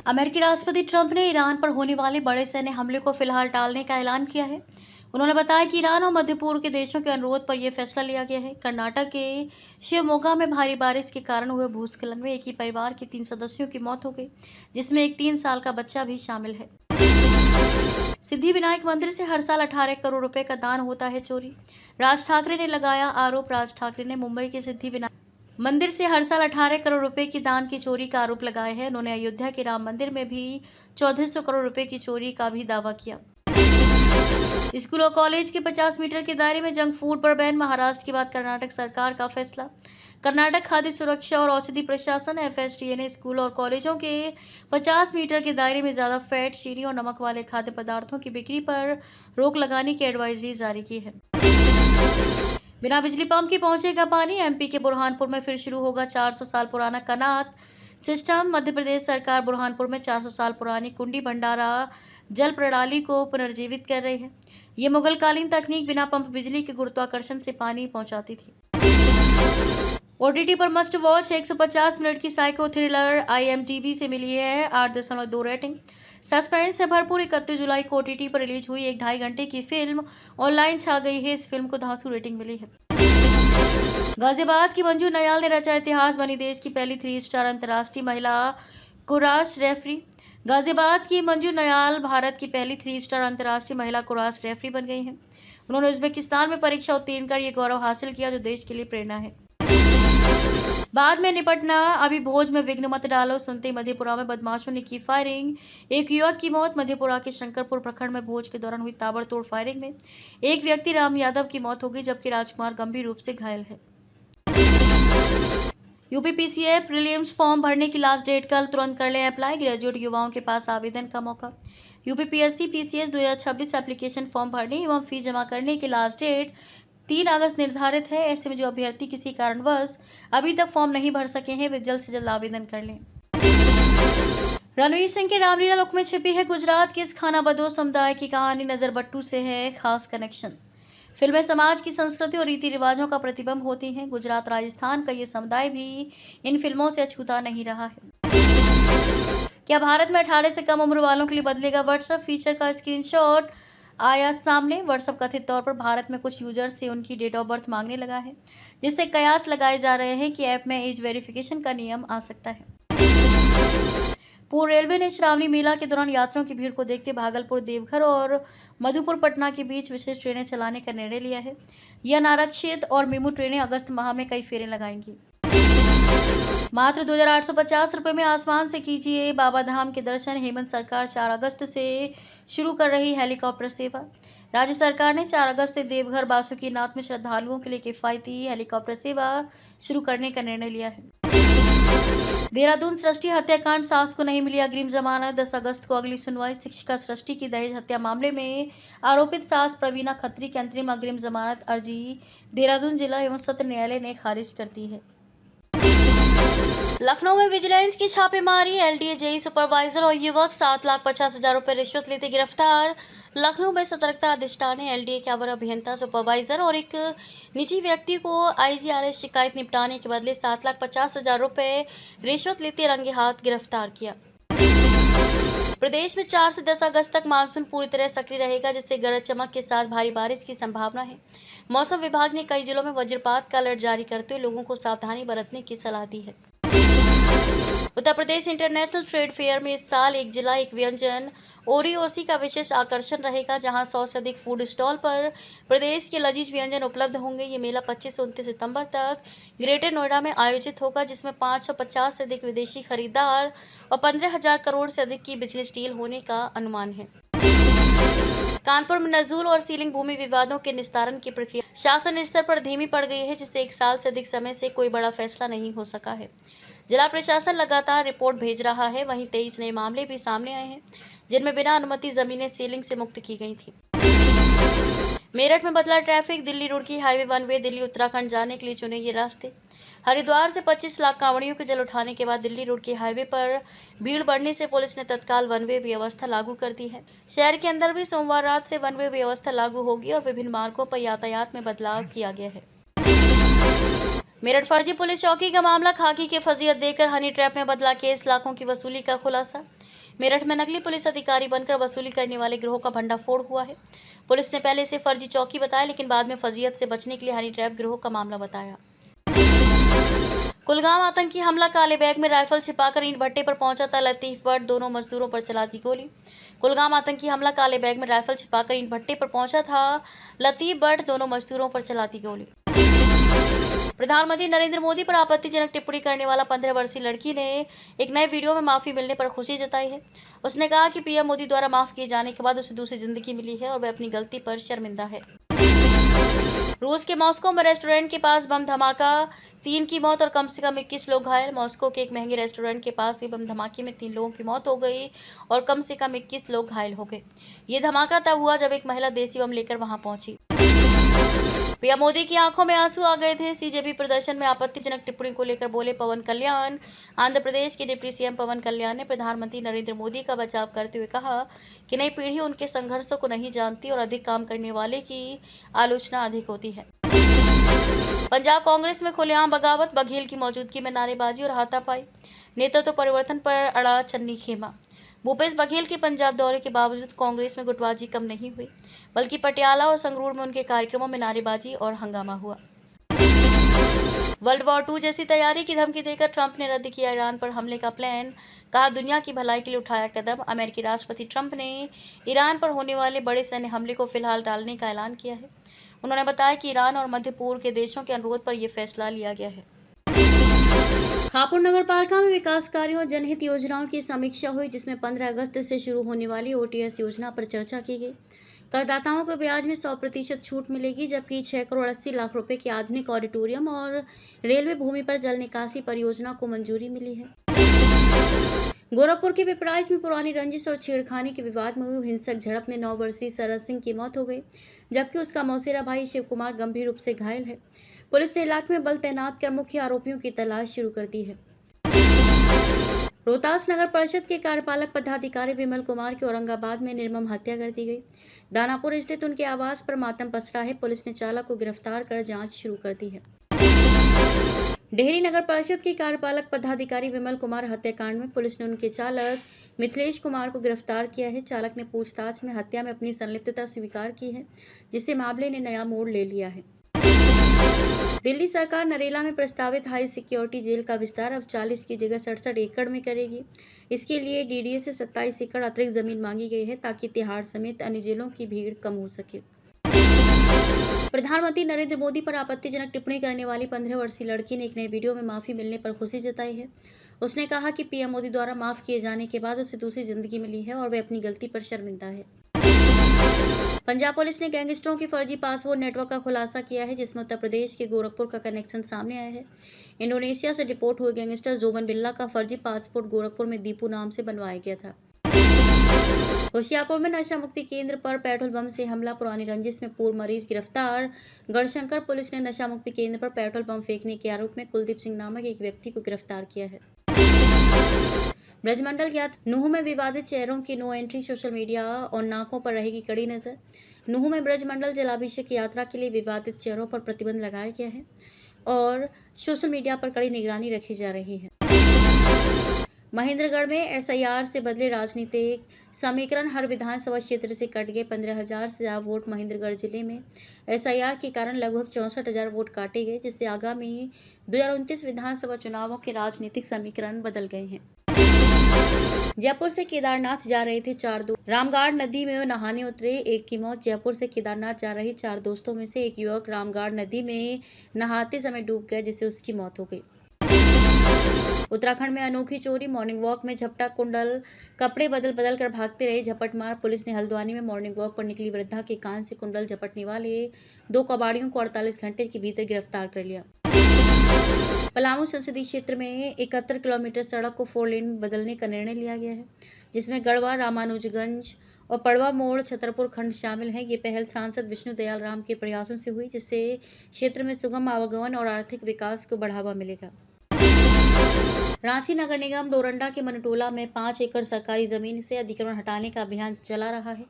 अमेरिकी राष्ट्रपति ट्रंप ने ईरान पर होने वाले बड़े सैन्य हमले को फिलहाल टालने का ऐलान किया है। उन्होंने बताया कि ईरान और मध्य पूर्व के देशों के अनुरोध पर यह फैसला लिया गया है। कर्नाटक के शिवमोगा में भारी बारिश के कारण हुए भूस्खलन में एक ही परिवार के 3 सदस्यों की मौत हो गई, जिसमें एक 3 साल का बच्चा भी शामिल है। सिद्धिविनायक मंदिर से हर साल 18 करोड़ रुपए का दान होता है चोरी। राज ठाकरे ने लगाया आरोप। राज ठाकरे ने मुंबई के सिद्धिविनायक मंदिर से हर साल 18 करोड़ रुपए की दान की चोरी का आरोप लगाया है। उन्होंने अयोध्या के राम मंदिर में भी 1400 करोड़ रुपए की चोरी का भी दावा किया। स्कूल और कॉलेज के 50 मीटर के दायरे में जंक फूड पर बैन। महाराष्ट्र के बाद कर्नाटक सरकार का फैसला। कर्नाटक खाद्य सुरक्षा और औषधि प्रशासन FSDA ने स्कूल और कॉलेजों के 50 मीटर के दायरे में ज़्यादा फैट, चीनी और नमक वाले खाद्य पदार्थों की बिक्री पर रोक लगाने की एडवाइजरी जारी की है। बिना बिजली पंप के पहुंचेगा पानी। MP के बुरहानपुर में फिर शुरू होगा 400 साल पुराना कनात सिस्टम। मध्य प्रदेश सरकार बुरहानपुर में 400 साल पुरानी कुंडी भंडारा जल प्रणाली को पुनर्जीवित कर रही है। ये मुगलकालीन तकनीक बिना पंप बिजली के गुरुत्वाकर्षण से पानी पहुंचाती थी। OTT पर मस्ट वॉच 150 मिनट की साइको थ्रिलर IMDb से मिली है 8.2 रेटिंग। सस्पेंस से भरपूर 31 जुलाई को OTT पर रिलीज हुई एक 2.5 घंटे की फिल्म ऑनलाइन छा गई है। इस फिल्म को धांसू रेटिंग मिली है। गाजियाबाद की मंजू नयाल ने रचा इतिहास, बनी देश की पहली 3 स्टार अंतर्राष्ट्रीय महिला कुराश रेफरी। गाजियाबाद की मंजू नयाल भारत की पहली 3 स्टार अंतर्राष्ट्रीय महिला कुराश रेफरी बन गई हैं। उन्होंने उज्बेकिस्तान में परीक्षा उत्तीर्ण कर यह गौरव हासिल किया, जो देश के लिए प्रेरणा है। बाद में निपटना, अभी भोज में विघ्न मत डालो। सुनते ही मधेपुरा में बदमाशों ने की फायरिंग, एक युवक की मौत। मधेपुरा के शंकरपुर प्रखंड में भोज के दौरान हुई ताबड़तोड़ फायरिंग में एक व्यक्ति राम यादव की मौत हो गई, जबकि राजकुमार गंभीर रूप से घायल है। UPPCA प्रीलिम्स फॉर्म भरने की लास्ट डेट कल, तुरंत कर लें अप्लाई। ग्रेजुएट युवाओं के पास आवेदन का मौका। UPPSC PCS 2026 एप्लीकेशन फॉर्म भरने एवं फीस जमा करने की लास्ट डेट 3 अगस्त निर्धारित है। ऐसे में जो अभ्यर्थी किसी कारणवश अभी तक फॉर्म नहीं भर सके हैं, वे जल्द से जल्द आवेदन कर लें। रणवीर सिंह के रामलीला लुक में छिपी है गुजरात के इस खानाबदोश समुदाय की कहानी। नजरबट्टू से है खास कनेक्शन। फिल्में समाज की संस्कृति और रीति रिवाजों का प्रतिबिंब होती हैं। गुजरात राजस्थान का ये समुदाय भी इन फिल्मों से अछूता नहीं रहा है। क्या भारत में 18 से कम उम्र वालों के लिए बदलेगा व्हाट्सएप? फीचर का स्क्रीनशॉट आया सामने। व्हाट्सएप कथित तौर पर भारत में कुछ यूजर्स से उनकी डेट ऑफ बर्थ मांगने लगा है, जिससे कयास लगाए जा रहे हैं कि ऐप में एज वेरिफिकेशन का नियम आ सकता है। पूर्व रेलवे ने श्रावणी मेला के दौरान यात्रियों की भीड़ को देखते भागलपुर, देवघर और मधुपुर पटना के बीच विशेष ट्रेनें चलाने का निर्णय लिया है। यह अनारक्षित और मेमू ट्रेनें अगस्त माह में कई फेरे लगाएंगी। मात्र 2,850 रुपये में आसमान से कीजिए बाबा धाम के दर्शन। हेमंत सरकार 4 अगस्त से शुरू कर रही हेलीकॉप्टर सेवा। राज्य सरकार ने 4 अगस्त से देवघर बासुकीनाथ में श्रद्धालुओं के लिए किफायती हेलीकॉप्टर सेवा शुरू करने का निर्णय लिया है। देहरादून सृष्टि हत्याकांड, सास को नहीं मिली अग्रिम जमानत। 10 अगस्त को अगली सुनवाई। शिक्षिका सृष्टि की दहेज हत्या मामले में आरोपित सास प्रवीणा खत्री की अंतरिम अग्रिम जमानत अर्जी देहरादून जिला एवं सत्र न्यायालय ने खारिज कर दी है। लखनऊ में विजिलेंस की छापेमारी। LDA JEE सुपरवाइजर और युवक 7,50,000 रुपये रिश्वत लेते गिरफ्तार। लखनऊ में सतर्कता अधिष्ठान ने LDA के अवर अभियंता, सुपरवाइजर और एक निजी व्यक्ति को IGRS शिकायत निपटाने के बदले 7,50,000 रुपये रिश्वत लेते रंगे हाथ गिरफ्तार किया। प्रदेश में 4 से 10 अगस्त तक मानसून पूरी तरह सक्रिय रहेगा, जिससे गरज चमक के साथ भारी बारिश की संभावना है। मौसम विभाग ने कई जिलों में वज्रपात का अलर्ट जारी करते हुए लोगों को सावधानी बरतने की सलाह दी है। Uttar Pradesh international trade fair में इस साल एक जिला एक व्यंजन ODOC का विशेष आकर्षण रहेगा, जहां 100 से अधिक फूड स्टॉल पर प्रदेश के लजीज व्यंजन उपलब्ध होंगे। ये मेला 25 से 29 सितंबर तक ग्रेटर नोएडा में आयोजित होगा, जिसमें 550 से अधिक विदेशी खरीदार और 15,000 करोड़ से अधिक की बिजनेस डील होने का अनुमान है। कानपुर में नजूल और सीलिंग भूमि विवादों के निस्तारण की प्रक्रिया शासन स्तर पर धीमी पड़ गई है, जिससे 1 साल से अधिक समय से कोई बड़ा फैसला नहीं हो सका है। जिला प्रशासन लगातार रिपोर्ट भेज रहा है। वहीं 23 नए मामले भी सामने आए हैं, जिनमें बिना अनुमति जमीनें सीलिंग से मुक्त की गई थी। मेरठ में बदला ट्रैफिक। दिल्ली रुड़की हाईवे 1 वे दिल्ली उत्तराखंड जाने के लिए चुने ये रास्ते। हरिद्वार से 25 लाख कांवड़ियों के जल उठाने के बाद दिल्ली रुड़की हाईवे पर भीड़ बढ़ने से पुलिस ने तत्काल 1 वे व्यवस्था लागू कर दी है। शहर के अंदर भी सोमवार रात से 1 वे व्यवस्था लागू होगी और विभिन्न मार्गों पर यातायात में बदलाव किया गया है। मेरठ फर्जी पुलिस चौकी का मामला। खाकी के फजीयत देकर हनी ट्रैप में बदला केस, लाखों की वसूली का खुलासा। मेरठ में नकली पुलिस अधिकारी बनकर वसूली करने वाले गिरोह का भंडाफोड़ हुआ है। पुलिस ने पहले इसे फर्जी चौकी बताया, लेकिन बाद में फजीयत से बचने के लिए हनी ट्रैप गिरोह का मामला बताया। कुलगाम आतंकी हमला, काले बैग में राइफल छिपाकर ईंट भट्टे पर पहुंचा था लतीफ बट, दोनों मजदूरों पर चला दी गोली। कुलगाम आतंकी हमला, काले बैग में राइफल छिपाकर ईंट भट्टे पर पहुंचा था लतीफ बट, दोनों मजदूरों पर चला दी गोली। प्रधानमंत्री नरेंद्र मोदी पर आपत्तिजनक टिप्पणी करने वाला 15 वर्षीय लड़की ने एक नए वीडियो में माफी मिलने पर खुशी जताई है। उसने कहा कि पीएम मोदी द्वारा माफ किए जाने के बाद उसे दूसरी जिंदगी मिली है और वह अपनी गलती पर शर्मिंदा है। रूस के मॉस्को में रेस्टोरेंट के पास बम धमाका, 3 की मौत और कम से कम 21 लोग घायल। मॉस्को के एक महंगे रेस्टोरेंट के पास हुई बम धमाके में 3 लोगों की मौत हो गई और कम से कम 21 लोग घायल हो गए। ये धमाका तब हुआ जब एक महिला देसी बम लेकर वहां पहुंची। पीएम मोदी की आंखों में आंसू आ गए थे। सीजेपी प्रदर्शन में आपत्तिजनक टिप्पणी को लेकर बोले पवन कल्याण। आंध्र प्रदेश के डिप्टी सीएम पवन कल्याण ने प्रधानमंत्री नरेंद्र मोदी का बचाव करते हुए कहा कि नई पीढ़ी उनके संघर्षों को नहीं जानती और अधिक काम करने वाले की आलोचना अधिक होती है। पंजाब कांग्रेस में खुलेआम बगावत, बघेल की मौजूदगी में नारेबाजी और हाथापाई। नेतृत्व परिवर्तन पर अड़ा चन्नी खेमा। भूपेश बघेल के पंजाब दौरे के बावजूद कांग्रेस में गुटबाजी कम नहीं हुई, बल्कि पटियाला और संगरूर में उनके कार्यक्रमों में नारेबाजी और हंगामा हुआ। वर्ल्ड वॉर 2 जैसी तैयारी की धमकी देकर ट्रंप ने रद्द किया ईरान पर हमले का प्लान। कहा दुनिया की भलाई के लिए उठाया कदम। अमेरिकी राष्ट्रपति ट्रंप ने ईरान पर होने वाले बड़े सैन्य हमले को फिलहाल टालने का ऐलान किया है। उन्होंने बताया कि ईरान और मध्य पूर्व के देशों के अनुरोध पर यह फैसला लिया गया है। हापुड़ नगर पालिका में विकास कार्यों और जनहित योजनाओं की समीक्षा हुई, जिसमें 15 अगस्त से शुरू होने वाली OTS योजना पर चर्चा की गई। करदाताओं को ब्याज में 100% छूट मिलेगी, जबकि 6 करोड़ 80 लाख रुपए के आधुनिक ऑडिटोरियम और रेलवे भूमि पर जल निकासी परियोजना को मंजूरी मिली है। गोरखपुर के पिपराइच में पुरानी रंजिश और छेड़खानी के विवाद में हुई हिंसक झड़प में 9 वर्षीय सरस सिंह की मौत हो गई, जबकि उसका मौसेरा भाई शिव कुमार गंभीर रूप से घायल है। पुलिस ने इलाके में बल तैनात कर मुख्य आरोपियों की तलाश शुरू कर दी है। रोहतास नगर परिषद के कार्यपालक पदाधिकारी विमल कुमार की औरंगाबाद में निर्मम हत्या कर दी गई। दानापुर स्थित उनके आवास पर मातम पसरा है। पुलिस ने चालक को गिरफ्तार कर जांच शुरू कर दी है। डेहरी नगर परिषद के कार्यपालक पदाधिकारी विमल कुमार हत्याकांड में पुलिस ने उनके चालक मिथिलेश कुमार को गिरफ्तार किया है। चालक ने पूछताछ में हत्या में अपनी संलिप्तता स्वीकार की है, जिससे मामले ने नया मोड़ ले लिया है। दिल्ली सरकार नरेला में प्रस्तावित हाई सिक्योरिटी जेल का विस्तार अब 40 की जगह 67 एकड़ में करेगी। इसके लिए DDA से 27 एकड़ अतिरिक्त जमीन मांगी गई है, ताकि तिहाड़ समेत अन्य जेलों की भीड़ कम हो सके। प्रधानमंत्री नरेंद्र मोदी पर आपत्तिजनक टिप्पणी करने वाली 15 वर्षीय लड़की ने एक नए वीडियो में माफी मिलने पर खुशी जताई है। उसने कहा कि पीएम मोदी द्वारा माफ किए जाने के बाद उसे दूसरी जिंदगी मिली है और वह अपनी गलती पर शर्मिंदा है। पंजाब पुलिस ने गैंगस्टरों के फर्जी पासपोर्ट नेटवर्क का खुलासा किया है, जिसमें उत्तर प्रदेश के गोरखपुर का कनेक्शन सामने आया है। इंडोनेशिया से डिपोर्ट हुए गैंगस्टर जोबन बिल्ला का फर्जी पासपोर्ट गोरखपुर में दीपू नाम से बनवाया गया था। होशियारपुर में नशा मुक्ति केंद्र पर पेट्रोल बम से हमला, पुरानी रंजिश में पूर्व मरीज गिरफ्तार। गढ़शंकर पुलिस ने नशा मुक्ति केंद्र पर पेट्रोल बम फेंकने के आरोप में कुलदीप सिंह नामक एक व्यक्ति को गिरफ्तार किया है। ब्रजमंडल ज्ञात नूह में विवादित चेहरों की नो एंट्री, सोशल मीडिया और नाकों पर रहेगी कड़ी नजर। नूह में ब्रजमंडल जलाभिषेक यात्रा के लिए विवादित चेहरों पर प्रतिबंध लगाया गया है और सोशल मीडिया पर कड़ी निगरानी रखी जा रही है। महेंद्रगढ़ में SIR से बदले राजनीतिक समीकरण, हर विधानसभा क्षेत्र से कट गए 15,000 से ज्यादा वोट। महेंद्रगढ़ जिले में SIR के कारण लगभग 64,000 वोट काटे गए, जिससे आगामी 2029 विधानसभा चुनावों के राजनीतिक समीकरण बदल गए हैं। जयपुर से केदारनाथ जा रहे थे 4 दोस्त, रामगाड़ नदी में नहाने उतरे, एक की मौत। जयपुर से केदारनाथ जा रहे 4 दोस्तों में से एक युवक रामगाड़ नदी में नहाते समय डूब गया, जिससे उसकी मौत हो गई। उत्तराखंड में अनोखी चोरी, मॉर्निंग वॉक में झपटा, कुंडल कपड़े बदल बदल कर भागते रहे झपटमार। पुलिस ने हल्द्वानी में मॉर्निंग वॉक पर निकली वृद्धा के कान से कुंडल झपटने वाले 2 कबाड़ियों को 48 घंटे के भीतर गिरफ्तार कर लिया। पलामू संसदीय क्षेत्र में 71 किलोमीटर सड़क को 4 लेन में बदलने का निर्णय लिया गया है, जिसमें गढ़वा, रामानुजगंज और पड़वा मोड़ छतरपुर खंड शामिल हैं। ये पहल सांसद विष्णु दयाल राम के प्रयासों से हुई, जिससे क्षेत्र में सुगम आवागमन और आर्थिक विकास को बढ़ावा मिलेगा। रांची नगर निगम डोरंडा के मनटोला में 5 एकड़ सरकारी जमीन से अतिक्रमण हटाने का अभियान चला रहा है।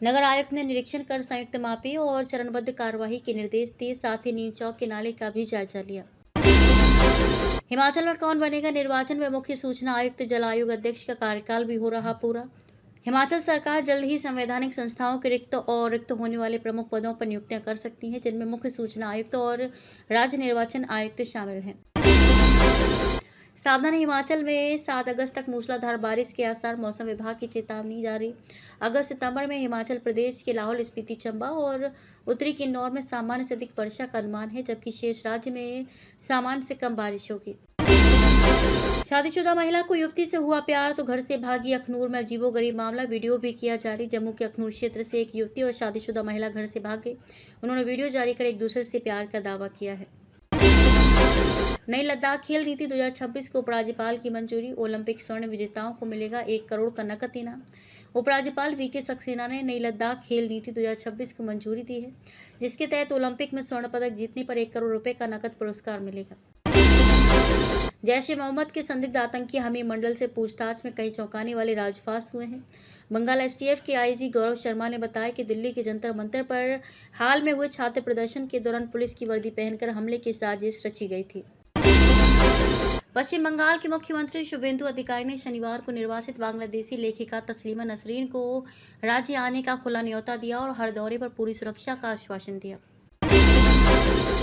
नगर आयुक्त ने निरीक्षण कर संयुक्त मापी और चरणबद्ध कार्यवाही के निर्देश दिए, साथ ही नीम चौक के नाले का भी जायजा लिया। हिमाचल में कौन बनेगा निर्वाचन में मुख्य सूचना आयुक्त, जल आयोग अध्यक्ष का कार्यकाल भी हो रहा पूरा। हिमाचल सरकार जल्द ही संवैधानिक संस्थाओं के रिक्त होने वाले प्रमुख पदों पर नियुक्तियां कर सकती है, जिनमें मुख्य सूचना आयुक्त और राज्य निर्वाचन आयुक्त शामिल हैं। सावधान, हिमाचल में 7 अगस्त तक मूसलाधार बारिश के आसार, मौसम विभाग की चेतावनी जारी। अगस्त सितंबर में हिमाचल प्रदेश के लाहौल स्पीति, चंबा और उत्तरी किन्नौर में सामान्य से अधिक वर्षा का अनुमान है, जबकि शेष राज्य में सामान्य से कम बारिश होगी। शादीशुदा महिला को युवती से हुआ प्यार तो घर से भागी। अखनूर में अजीबोगरीब मामला, वीडियो भी किया जारी। जम्मू के अखनूर क्षेत्र से एक युवती और शादीशुदा महिला घर से भाग गई। उन्होंने वीडियो जारी कर एक दूसरे से प्यार का दावा किया है। नई लद्दाख खेल नीति 2026 को उपराज्यपाल की मंजूरी। ओलंपिक स्वर्ण विजेताओं को मिलेगा 1 करोड़ का नकद इनाम। उपराज्यपाल वीके सक्सेना ने नई लद्दाख खेल नीति 2026 को मंजूरी दी है, जिसके तहत ओलंपिक में स्वर्ण पदक जीतने पर 1 करोड़ रुपए का नकद पुरस्कार मिलेगा। जैश ए मोहम्मद के संदिग्ध आतंकी हमी मंडल से पूछताछ में कई चौंकाने वाले राजफाश हुए हैं। बंगाल एसटीएफ के आईजी गौरव शर्मा ने बताया कि दिल्ली के जंतर मंतर पर हाल में हुए छात्र प्रदर्शन के दौरान पुलिस की वर्दी पहनकर हमले की साजिश रची गई थी। पश्चिम बंगाल के मुख्यमंत्री शुभेंदु अधिकारी ने शनिवार को निर्वासित बांग्लादेशी लेखिका तस्लीमा नसरीन को राज्य आने का खुला न्योता दिया और हर दौरे पर पूरी सुरक्षा का आश्वासन दिया।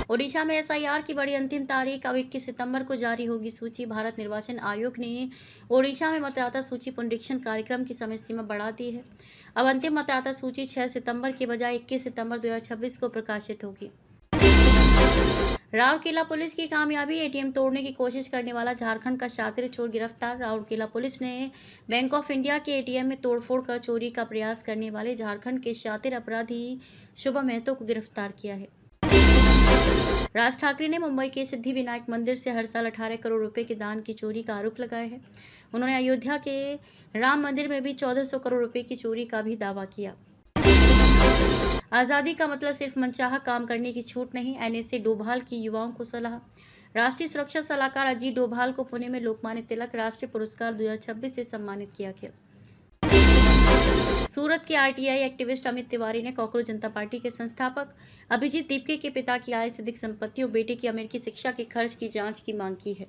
ओडिशा में एसआईआर की बड़ी अंतिम तारीख, अब 21 सितंबर को जारी होगी सूची। भारत निर्वाचन आयोग ने ओडिशा में मतदाता सूची पुनरीक्षण कार्यक्रम की समय सीमा बढ़ा दी है। अब अंतिम मतदाता सूची 6 सितंबर के बजाय 21 सितंबर 2026 को प्रकाशित होगी। राउरकेला पुलिस की कामयाबी, एटीएम तोड़ने की कोशिश करने वाला झारखंड का शातिर चोर गिरफ्तार। राउरकेला पुलिस ने बैंक ऑफ इंडिया के एटीएम में तोड़फोड़ कर चोरी का प्रयास करने वाले झारखंड के शातिर अपराधी शुभम महतो को गिरफ्तार किया है। राज ठाकरे ने मुंबई के सिद्धिविनायक मंदिर से हर साल 18 करोड़ रुपए के दान की चोरी का आरोप लगाया है। उन्होंने अयोध्या के राम मंदिर में भी 1400 करोड़ रुपए की चोरी का भी दावा किया। आज़ादी का मतलब सिर्फ मनचाहा काम करने की छूट नहीं, एनएसए डोभाल की युवाओं को सलाह। राष्ट्रीय सुरक्षा सलाहकार अजीत डोभाल को पुणे में लोकमान्य तिलक राष्ट्रीय पुरस्कार 2026 से सम्मानित किया गया। सूरत के आरटीआई एक्टिविस्ट अमित तिवारी ने कॉकरोच जनता पार्टी के संस्थापक अभिजीत दीपके के पिता की आय से अधिक संपत्ति और बेटे की अमेरिकी शिक्षा के खर्च की जांच की मांग की है।